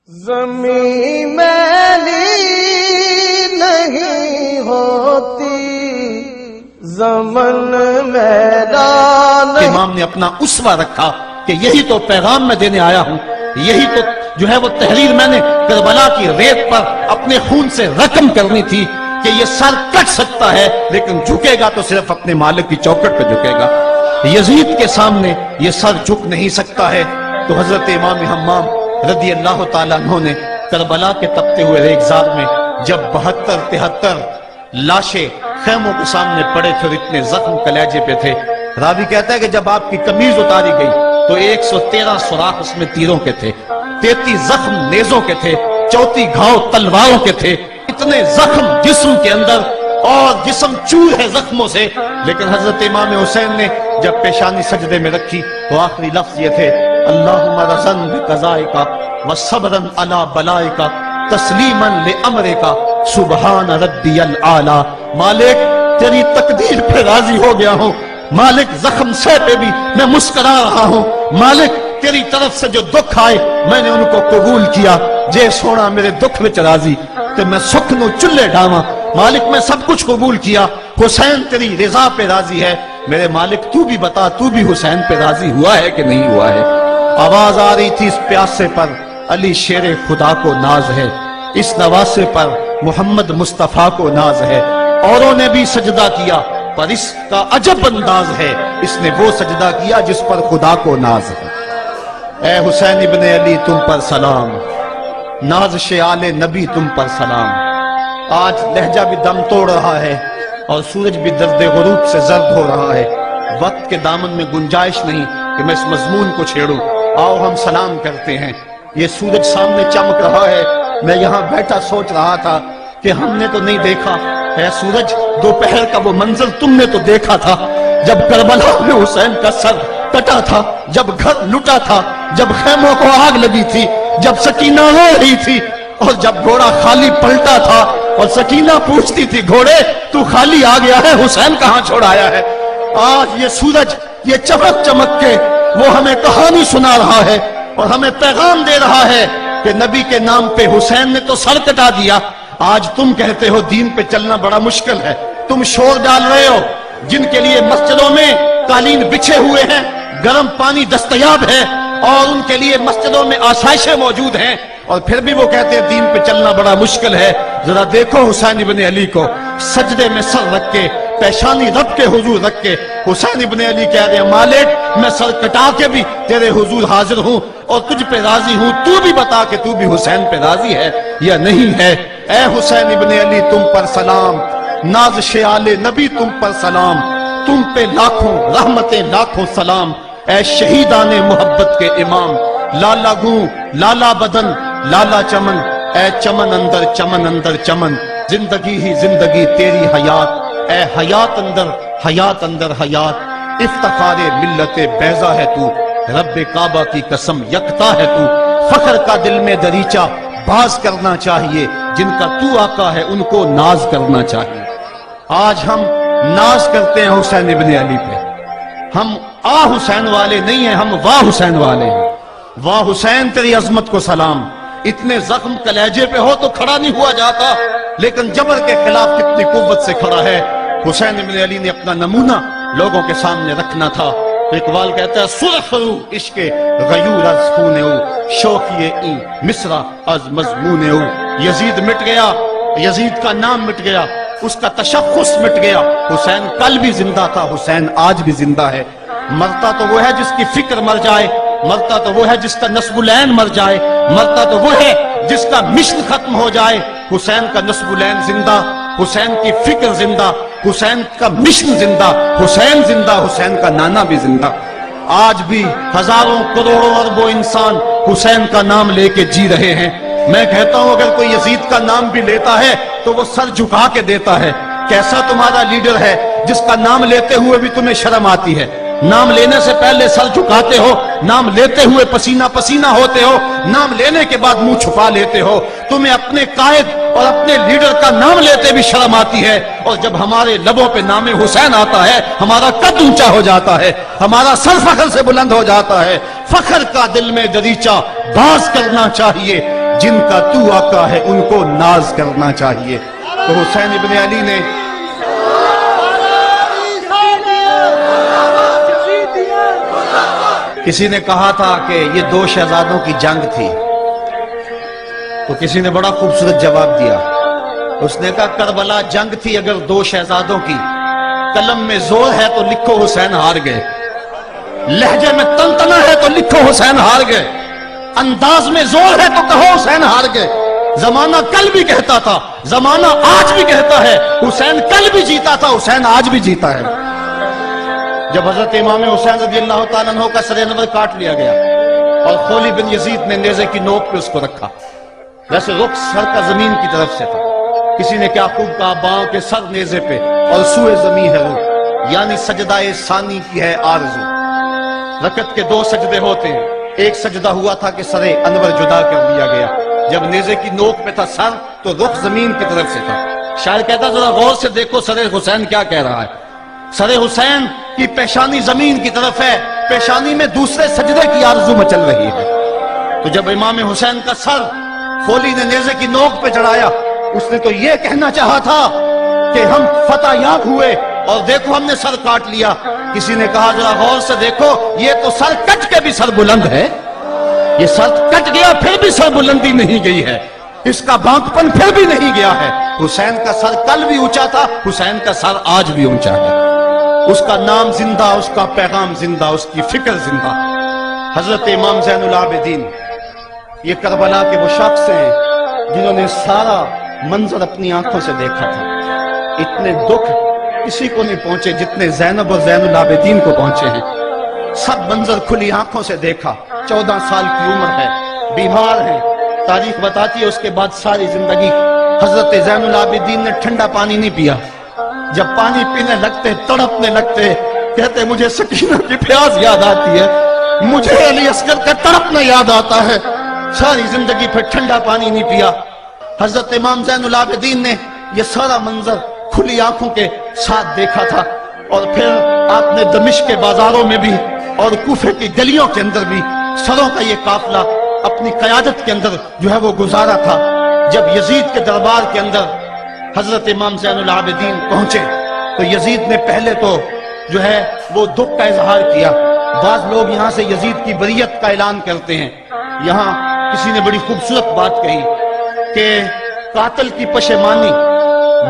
زمین میلی نہیں ہوتی زمن میدان. امام نے اپنا اسوہ رکھا کہ یہی تو پیغام میں دینے آیا ہوں, یہی تو جو ہے وہ تحریر میں نے کربلا کی ریت پر اپنے خون سے رقم کرنی تھی کہ یہ سر کٹ سکتا ہے لیکن جھکے گا تو صرف اپنے مالک کی چوکٹ پہ جھکے گا. یزید کے سامنے یہ سر جھک نہیں سکتا ہے. تو حضرت امام حمام رضی اللہ تعالیٰ عنہ نے کربلا کے تپتے ہوئے ریگزار میں جب 72-73 لاشیں خیموں کے سامنے پڑے تھے اور اتنے زخم کلیجے پہ تھے, راوی کہتا ہے کہ جب آپ کی قمیض اتاری گئی تو 113 سوراخ اس میں تیروں کے تھے, 33 زخم نیزوں کے تھے, 34 گھاؤ تلواروں کے تھے. اتنے زخم جسم کے اندر اور جسم چور ہے زخموں سے. لیکن حضرت امام حسین نے جب پیشانی سجدے میں رکھی تو آخری لفظ یہ تھے, اللہم رضن بقضائکا وصبرن علی بلائکا تسلیمن لامرکا سبحان ربی العالی. مالک تیری تقدیر پہ راضی ہو گیا ہوں, مالک زخم سے پہ بھی میں مسکرا رہا ہوں, مالک تیری طرف سے جو دکھ آئے میں نے ان کو قبول کیا. جے سونا میرے دکھ وچ راضی کہ میں سکھ نو چلے ڈاواں, مالک میں سب کچھ قبول کیا. حسین تیری رضا پہ راضی ہے, میرے مالک تو بھی بتا تو بھی حسین پہ راضی ہوا ہے کہ نہیں ہوا ہے. آواز آ رہی تھی اس پیاسے پر علی شیر خدا کو ناز ہے, اس نواسے پر محمد مصطفیٰ کو ناز ہے. اوروں نے بھی سجدہ کیا پر اس کا عجب انداز ہے, اس نے وہ سجدہ کیا جس پر خدا کو ناز ہے. اے حسین ابن علی تم پر سلام, نازش آل نبی تم پر سلام. آج لہجہ بھی دم توڑ رہا ہے اور سورج بھی درد غروب سے زرد ہو رہا ہے. وقت کے دامن میں گنجائش نہیں کہ میں اس مضمون کو چھیڑوں. آؤ ہم سلام کرتے ہیں. یہ سورج سامنے چمک رہا ہے, میں یہاں بیٹھا سوچ رہا تھا کہ ہم نے تو نہیں دیکھا. اے سورج دوپہر کا وہ منظر تم نے تو دیکھا تھا جب کربلا میں حسین کا سر کٹا تھا, جب گھر لٹا تھا, جب خیموں کو آگ لگی تھی, جب سکینہ رو رہی تھی اور جب گھوڑا خالی پلٹا تھا اور سکینہ پوچھتی تھی گھوڑے تو خالی آ گیا ہے, حسین کہاں چھوڑ آیا ہے. آج یہ سورج یہ چمک چمک کے وہ ہمیں کہانی سنا رہا ہے اور ہمیں پیغام دے رہا ہے کہ نبی کے نام پہ حسین نے تو سر کٹا دیا. آج تم کہتے ہو دین پہ چلنا بڑا مشکل ہے, تم شور ڈال رہے ہو. جن کے لیے مسجدوں میں قالین بچھے ہوئے ہیں, گرم پانی دستیاب ہے اور ان کے لیے مسجدوں میں آسائشیں موجود ہیں, اور پھر بھی وہ کہتے ہیں دین پہ چلنا بڑا مشکل ہے. ذرا دیکھو حسین ابن علی کو سجدے میں سر رکھ کے, پیشانی رب کے حضور رکھ کے حسین ابن علی کہہ رہے ہیں مالک میں سر کٹا کے بھی تیرے حضور حاضر ہوں اور تجھ پہ راضی ہوں, تو بھی بتا کہ تو بھی حسین پہ راضی ہے یا نہیں ہے. اے حسین ابن علی تم پر سلام, نازش آل نبی تم پر سلام, تم پہ لاکھوں رحمتیں لاکھوں سلام. اے شہیدان محبت کے امام, لالا گوں لالا بدن لالا چمن, اے چمن اندر چمن, زندگی ہی زندگی تیری حیات, اے حیات اندر حیات. افتخار ملت بیضا ہے تو, رب کعبہ کی قسم یکتا ہے تو. فخر کا دل میں دریچہ باز کرنا چاہیے, جن کا تو آقا ہے ان کو ناز کرنا چاہیے. آج ہم ناز کرتے ہیں حسین ابن علی پہ. ہم آ حسین والے نہیں ہیں, ہم واہ حسین والے ہیں. واہ حسین تیری عظمت کو سلام. اتنے زخم کلیجے پہ ہو تو کھڑا نہیں ہوا جاتا, لیکن جبر کے خلاف کتنی قوت سے کھڑا ہے. حسین ابن علی نے اپنا نمونہ لوگوں کے سامنے رکھنا تھا. اقبال کہتا ہے سرخ رو عشق غیور از خون او, شوقی این مصرع از مضمون او. یزید مٹ گیا, یزید کا نام مٹ گیا, اس کا تشخص مٹ گیا. حسین کل بھی زندہ تھا, حسین آج بھی زندہ ہے. مرتا تو وہ ہے جس کی فکر مر جائے, مرتا تو وہ ہے جس کا نسب العین مر جائے, مرتا تو وہ ہے جس کا مشن ختم ہو جائے. حسین کا نسب العین زندہ, حسین کی فکر زندہ, حسین کا مشن زندہ, حسین زندہ, حسین کا نانا بھی زندہ. آج بھی ہزاروں کروڑوں اربوں انسان حسین کا نام لے کے جی رہے ہیں. میں کہتا ہوں اگر کوئی یزید کا نام بھی لیتا ہے تو وہ سر جھکا کے دیتا ہے. کیسا تمہارا لیڈر ہے جس کا نام لیتے ہوئے بھی تمہیں شرم آتی ہے؟ نام لینے سے پہلے سر جھکاتے ہو, نام لیتے ہوئے پسینہ پسینہ ہوتے ہو, نام لینے کے بعد منہ چھپا لیتے ہو. تمہیں اپنے قائد اور اپنے لیڈر کا نام لیتے بھی شرم آتی ہے, اور جب ہمارے لبوں پہ نام حسین آتا ہے ہمارا قد اونچا ہو جاتا ہے, ہمارا سر فخر سے بلند ہو جاتا ہے. فخر کا دل میں دریچہ باز کرنا چاہیے, جن کا تو آقا ہے ان کو ناز کرنا چاہیے. تو حسین ابن علی نے کسی نے کہا تھا کہ یہ دو شہزادوں کی جنگ تھی، تو کسی نے بڑا خوبصورت جواب دیا. اس نے کہا کربلا جنگ تھی اگر دو شہزادوں کی، قلم میں زور ہے تو لکھو حسین ہار گئے، لہجے میں تنتنا ہے تو لکھو حسین ہار گئے، انداز میں زور ہے تو کہو حسین ہار گئے. زمانہ کل بھی کہتا تھا، زمانہ آج بھی کہتا ہے، حسین کل بھی جیتا تھا، حسین آج بھی جیتا ہے. جب حضرت امام حسین رضی اللہ تعالیٰ عنہ کا سر انور کاٹ لیا گیا اور خولی بن یزید نے نیزے کی نوک پہ اس کو رکھا، ویسے رخ سر کا زمین کی طرف سے تھا، کسی نے کیا خوب کہا باؤں کے سر نیزے پہ اور سوئے زمین ہے روح، یعنی سجدہ ثانی کی ہے آرزو. رکعت کے دو سجدے ہوتے ہیں، ایک سجدہ ہوا تھا کہ سر انور جدا کر دیا گیا، جب نیزے کی نوک پہ تھا سر تو رخ زمین کی طرف سے تھا. شاعر کہتا ذرا غور سے دیکھو سر حسین کیا کہہ رہا ہے. سر حسین کی پیشانی زمین کی طرف ہے، پیشانی میں دوسرے سجدے کی آرزو مچل رہی ہے. تو جب امام حسین کا سر خولی نے نیزے کی نوک پہ چڑھایا، اس نے تو یہ کہنا چاہا تھا کہ ہم فتح یاب ہوئے اور دیکھو ہم نے سر کاٹ لیا. کسی نے کہا ذرا غور سے دیکھو یہ تو سر کٹ کے بھی سر بلند ہے، یہ سر کٹ گیا پھر بھی سر بلندی نہیں گئی ہے، اس کا بانکپن پھر بھی نہیں گیا ہے. حسین کا سر کل بھی اونچا تھا، حسین کا سر آج بھی اونچا ہے. اس کا نام زندہ، اس کا پیغام زندہ، اس کی فکر زندہ. حضرت امام زین العابدین یہ کربلا کے وہ شخص ہیں جنہوں نے سارا منظر اپنی آنکھوں سے دیکھا تھا. اتنے دکھ کسی کو نہیں پہنچے جتنے زینب اور زین العابدین کو پہنچے ہیں. سب منظر کھلی آنکھوں سے دیکھا. 14 سال کی عمر ہے، بیمار ہیں، تاریخ بتاتی ہے اس کے بعد ساری زندگی حضرت زین العابدین نے ٹھنڈا پانی نہیں پیا. جب پانی پینے لگتے تڑپنے لگتے، کہتے مجھے سکینہ کی پیاس یاد آتی ہے، مجھے علی اصغر کا تڑپنا یاد آتا ہے. ساری زندگی پھر ٹھنڈا پانی نہیں پیا. حضرت امام زین العابدین نے یہ سارا منظر کھلی آنکھوں کے ساتھ دیکھا تھا. اور پھر آپ نے دمشق کے بازاروں میں بھی اور کوفے کی گلیوں کے اندر بھی سروں کا یہ قافلہ اپنی قیادت کے اندر جو ہے وہ گزارا تھا. جب یزید کے دربار کے اندر حضرت امام زین العابدین پہنچے تو یزید نے پہلے تو جو ہے وہ دکھ کا اظہار کیا. بعض لوگ یہاں سے یزید کی بریت کا اعلان کرتے ہیں. یہاں کسی نے بڑی خوبصورت بات کہی کہ قاتل کی پشیمانی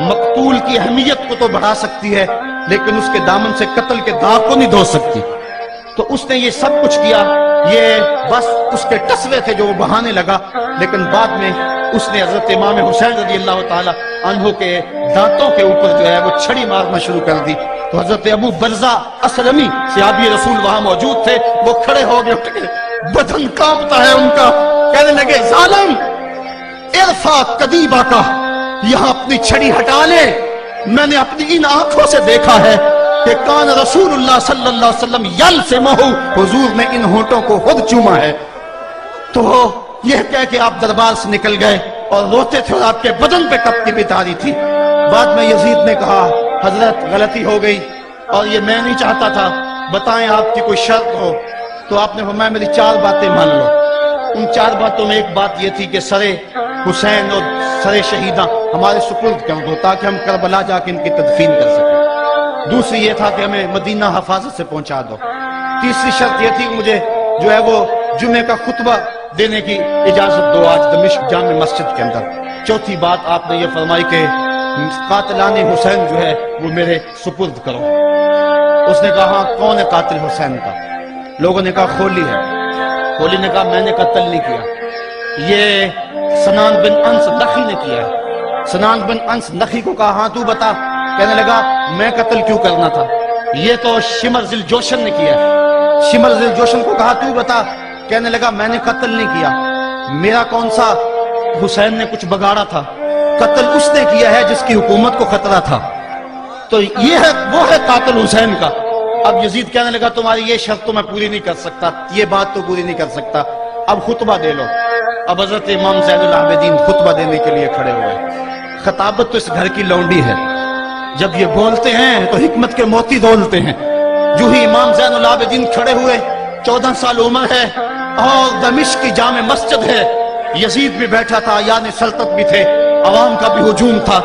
مقتول کی اہمیت کو تو بڑھا سکتی ہے لیکن اس کے دامن سے قتل کے داغ کو نہیں دھو سکتی. تو اس نے یہ سب کچھ کیا، یہ بس اس کے ٹسوے تھے جو وہ بہانے لگا، لیکن بعد میں اس نے حضرت امام حسین رضی اللہ تعالی عنہ کے دانتوں کے اوپر جو ہے وہ چھڑی مارنا شروع کر دی. تو حضرت ابو برزہ اسلمی صحابی رسول وہاں موجود تھے، وہ کھڑے ہو گئے، اٹھ گئے، بدن کانپتا ہے ان کا، کہنے لگے ظالم ارفع قدیبہ کا، یہاں اپنی چھڑی ہٹا لے. میں نے اپنی ان آنکھوں سے دیکھا ہے کہ کان رسول اللہ صلی اللہ علیہ وسلم یلسمہ، حضور نے ان ہونٹوں کو خود چوما ہے. تو یہ کہہ کہ آپ دربار سے نکل گئے اور روتے تھے اور آپ کے بدن پہ کپتی بھی تاری تھی. بعد میں یزید نے کہا حضرت غلطی ہو گئی اور یہ میں نہیں چاہتا تھا، بتائیں آپ کی کوئی شرط ہو. تو آپ نے فرمایا میری 4 باتیں مان لو. ان 4 باتوں میں ایک بات یہ تھی کہ سر حسین اور سر شہیداں ہمارے سپرد کر دو تاکہ ہم کربلا جا کے ان کی تدفین کر سکیں. دوسری یہ تھا کہ ہمیں مدینہ حفاظت سے پہنچا دو. تیسری شرط یہ تھی کہ مجھے جو ہے وہ جمعے کا خطبہ دینے کی اجازت دو آج دمشق جامع مسجد کے اندر. چوتھی بات آپ نے یہ فرمائی کہ قاتلان حسین جو ہے وہ میرے سپرد کرو. اس نے کہا ہاں کون ہے قاتل حسین کا؟ لوگوں نے کہا خولی ہے. خولی نے کہا میں نے قتل نہیں کیا، یہ سنان بن انس نخی نے کیا ہے. سنان بن انس نخی کو کہا ہاں تو بتا. کہنے لگا میں قتل کیوں کرنا تھا، یہ تو شمر ذل جوشن نے کیا ہے. شمر ذل جوشن کو کہا تو بتا. کہنے لگا میں نے قتل نہیں کیا، میرا کون سا حسین نے کچھ بگاڑا تھا، قتل اس نے کیا ہے جس کی حکومت کو خطرہ تھا. تو یہ ہے وہ ہے قاتل حسین کا. اب یزید کہنے لگا تمہاری یہ شرط تو میں پوری نہیں کر سکتا، یہ بات تو پوری نہیں کر سکتا، اب خطبہ دے لو. اب حضرت امام زین العابدین خطبہ دینے کے لیے کھڑے ہوئے. خطابت تو اس گھر کی لونڈی ہے، جب یہ بولتے ہیں تو حکمت کے موتی دولتے ہیں. جو ہی امام زین العابدین کھڑے ہوئے، 14 سال عمر ہے اور دمشق کی جامع مسجد ہے، یزید بھی بیٹھا تھا، یعنی سلطنت بھی تھے، عوام کا بھی ہجوم تھا۔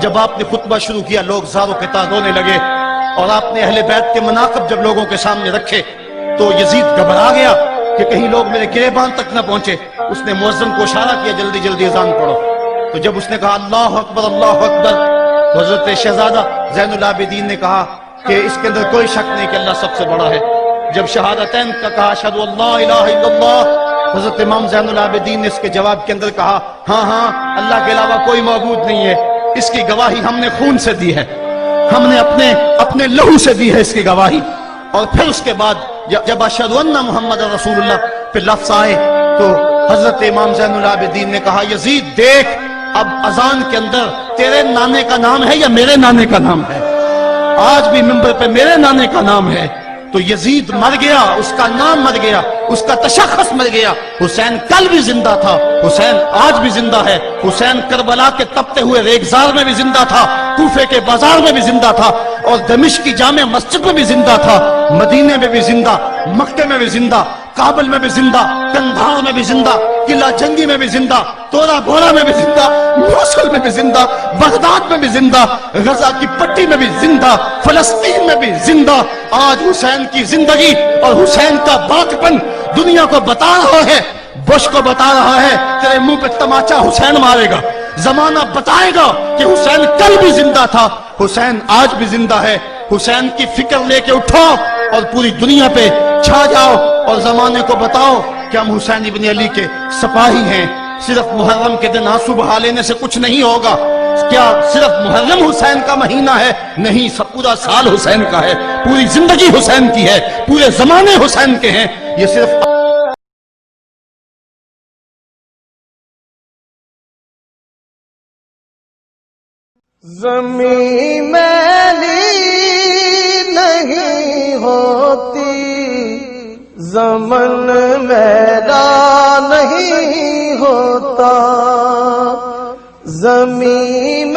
جب آپ نے خطبہ شروع کیا لوگ زاروں کے تار رونے لگے، اور آپ نے اہل بیت کے مناقب جب لوگوں کے سامنے رکھے تو یزید گھبرا گیا کہ کہیں لوگ میرے گریبان تک نہ پہنچے۔ اس نے مؤذن کو اشارہ کیا جلدی جلدی اذان پڑھو۔ تو جب اس نے کہا اللہ اکبر اللہ اکبر، تو حضرت شہزادہ زین العابدین نے کہا کہ اس کے اندر کوئی شک نہیں کہ اللہ سب سے بڑا ہے۔ جب شہادتین کا کہا اشہد ان لا الہ الا اللہ، حضرت امام زین العابدین نے اس کے جواب کے اندر کہا ہاں ہاں اللہ کے علاوہ کوئی معبود نہیں ہے، اس کی گواہی ہم نے خون سے دی ہے، ہم نے اپنے لہو سے دی ہے اس کی گواہی۔ اور پھر اس کے بعد جب اشہد ان محمد رسول اللہ پہ لفظ آئے تو حضرت امام زین العابدین نے کہا یزید دیکھ، اب اذان کے اندر تیرے نانے کا نام ہے یا میرے نانے کا نام ہے؟ آج بھی منبر پہ میرے نانے کا نام ہے۔ تو یزید مر گیا، اس کا نام مر گیا، اس کا تشخص مر گیا۔ حسین کل بھی زندہ تھا، حسین آج بھی زندہ ہے۔ حسین کربلا کے تپتے ہوئے ریگزار میں بھی زندہ تھا، کوفے کے بازار میں بھی زندہ تھا، اور دمشق کی جامع مسجد میں بھی زندہ تھا، مدینے میں بھی زندہ، مکے میں بھی زندہ، کابل میں بھی زندہ، کندھار میں بھی زندہ، قلعہ جنگی میں بھی زندہ، تورا بورا میں بھی زندہ، موصل میں بھی زندہ، بغداد میں بھی زندہ، غزہ کی پٹی میں بھی زندہ، فلسطین میں بھی زندہ۔ آج حسین کی زندگی اور حسین کا باقپن دنیا کو بتا رہا ہے، بش کو بتا رہا ہے تیرے منہ پہ تماچا حسین مارے گا۔ زمانہ بتائے گا کہ حسین کل بھی زندہ تھا، حسین آج بھی زندہ ہے۔ حسین کی فکر لے کے اٹھو اور پوری دنیا پہ چھا جاؤ اور زمانے کو بتاؤ کہ ہم حسین ابن علی کے سپاہی ہیں۔ صرف محرم کے دن آنسو بہا لینے سے کچھ نہیں ہوگا۔ کیا صرف محرم حسین کا مہینہ ہے؟ نہیں، پورا سال حسین کا ہے، پوری زندگی حسین کی ہے، پورے زمانے حسین کے ہیں۔ یہ صرف زمین میلی نہیں ہوتی، زمن میلا نہیں ہوتا، زمین